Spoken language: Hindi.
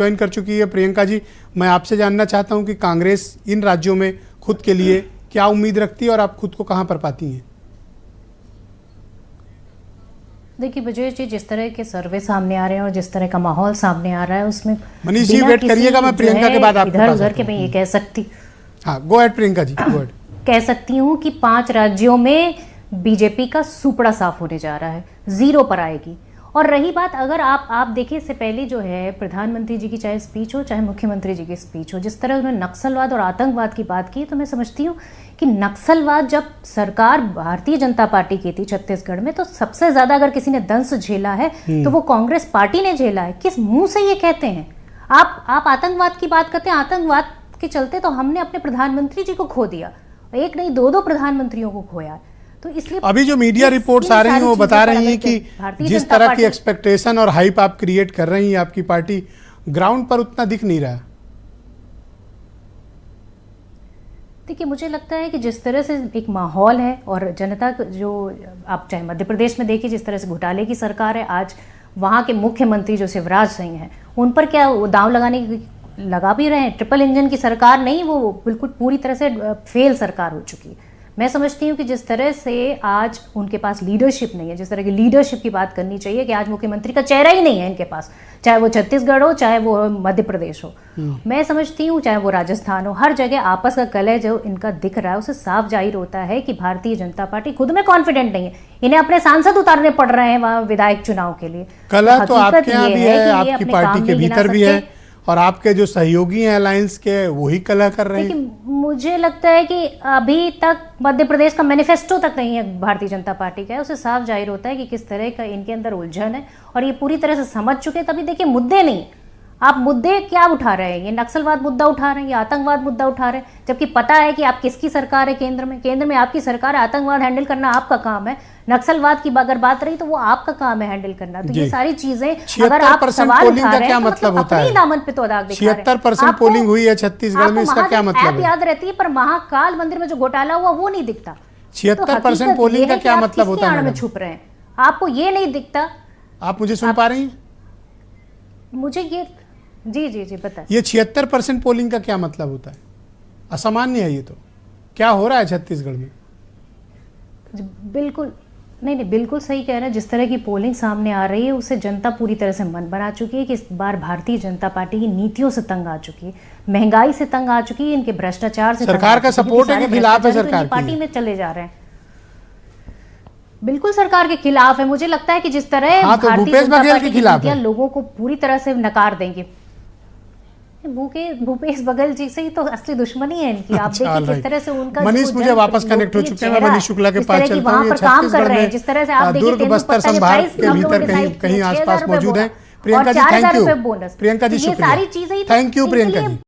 ज्वाइन कर चुकी है प्रियंका जी। मैं आपसे जानना चाहता हूं कि कांग्रेस इन राज्यों में खुद के लिए क्या उम्मीद रखती है और आप खुद को कहां पर पाती हैं? देखिए विजय जी, जिस तरह के सर्वे सामने आ रहे हैं और जिस तरह का माहौल सामने आ रहा है उसमें मनीष जी वेट करिएगा, मैं प्रियंका के बाद आपके पास इधर के मैं ये कह सकती, हाँ go ahead Priyanka ji, go ahead. कह सकती हूँ कि 5 राज्यों में बीजेपी का सुपड़ा साफ होने जा रहा है, 0 पर आएगी। और रही बात, अगर आप देखिए, इससे पहले जो है प्रधानमंत्री जी की चाहे स्पीच हो चाहे मुख्यमंत्री जी की स्पीच हो, जिस तरह उन्होंने नक्सलवाद और आतंकवाद की बात की, तो मैं समझती हूँ कि नक्सलवाद जब सरकार भारतीय जनता पार्टी की थी छत्तीसगढ़ में, तो सबसे ज्यादा अगर किसी ने दंश झेला है तो वो कांग्रेस पार्टी ने झेला है। किस मुंह से ये कहते हैं आप आतंकवाद की बात करते हैं? आतंकवाद के चलते तो हमने अपने प्रधानमंत्री जी को खो दिया, एक नहीं 2 प्रधानमंत्रियों को खोया। तो इसलिए अभी जो मीडिया रिपोर्ट्स आ रही हैं वो बता रही हैं कि जिस तरह की एक्सपेक्टेशन और हाइप आप क्रिएट कर रही हैं, आपकी पार्टी ग्राउंड पर उतना दिख नहीं रहा। देखिए मुझे लगता है कि जिस तरह से एक माहौल है और जनता जो, आप चाहे मध्य प्रदेश में देखिए जिस तरह से घोटाले की सरकार है, आज वहाँ के मुख्यमंत्री जो शिवराज सिंह हैं उन पर क्या वो दांव लगाने लगा भी रहे हैं। ट्रिपल इंजन की सरकार नहीं, वो बिल्कुल पूरी तरह से फेल सरकार हो चुकी है। मैं समझती हूँ कि जिस तरह से आज उनके पास लीडरशिप नहीं है, जिस तरह की लीडरशिप की बात करनी चाहिए कि आज मुख्यमंत्री का चेहरा ही नहीं है इनके पास, चाहे वो छत्तीसगढ़ हो चाहे वो मध्य प्रदेश हो, मैं समझती हूँ चाहे वो राजस्थान हो, हर जगह आपस का कलह जो इनका दिख रहा है उससे साफ जाहिर होता है कि भारतीय जनता पार्टी खुद में कॉन्फिडेंट नहीं है। इन्हें अपने सांसद उतारने पड़ रहे हैं वहाँ विधायक चुनाव के लिए। कलह तो आपके यहाँ भी है, आपकी पार्टी के भीतर भी है, और आपके जो सहयोगी हैं अलायंस के वही कलह कर रहे हैं। मुझे लगता है कि अभी तक मध्य प्रदेश का मैनिफेस्टो तक नहीं है भारतीय जनता पार्टी का, उससे साफ जाहिर होता है कि किस तरह का इनके अंदर उलझन है और ये पूरी तरह से समझ चुके हैं। तभी देखिए मुद्दे नहीं, आप मुद्दे क्या उठा रहे हैं? ये नक्सलवाद मुद्दा उठा रहे हैं, ये आतंकवाद मुद्दा उठा रहे हैं, जबकि पता है कि आप किसकी सरकार है केंद्र में आपकी सरकार है। आतंकवाद हैंडल करना आपका काम है, नक्सलवाद की अगर बात रही तो वो आपका काम है हैंडल करना। तो ये सारी चीजें अगर आप सवाल उठा रहे हैं तो मतलब अपनी दामन पे तो दाग दिखा रहे हैं। 76% पोलिंग हुई है छत्तीसगढ़ में, इसका क्या मतलब है? याद रहती है, पर महाकाल मंदिर में जो घोटाला हुआ वो नहीं दिखता। 76% पोलिंग का क्या मतलब होता है? में छुप रहे हैं, आपको ये नहीं दिखता। आप मुझे सुन पा रही हैं? मुझे ये जी बताएं। ये 76% पोलिंग का क्या मतलब होता है? असामान्य है ये तो। क्या हो रहा है छत्तीसगढ़ में? बिल्कुल नहीं, बिल्कुल सही कह रहे हैं। जिस तरह की पोलिंग सामने आ रही है उससे जनता पूरी तरह से मन बना चुकी है कि इस बार भारतीय जनता पार्टी की नीतियों से तंग आ चुकी है, महंगाई से तंग आ चुकी है, इनके भ्रष्टाचार से। सरकार का सपोर्ट है कि खिलाफ है? सरकार पार्टी में चले जा रहे हैं, बिल्कुल सरकार के खिलाफ है। मुझे लगता है कि जिस तरह भारतीय जनता पार्टी के खिलाफ लोगों को पूरी तरह से नकार देंगे। भूपेश बघेल जी से ही तो असली दुश्मनी है इनकी। आप देखिए किस तरह से उनका मनीष मुझे वापस कनेक्ट हो चुके हैं, मैं मनीष शुक्ला के पास चलता हूं। छत्तीसगढ़ में जिस तरह से आप देखिए दुर्ग बस्तर संभाग के भीतर कहीं आसपास मौजूद है। Priyanka ji thank you. प्रियंका जी शुक्रिया, थैंक यू प्रियंका जी।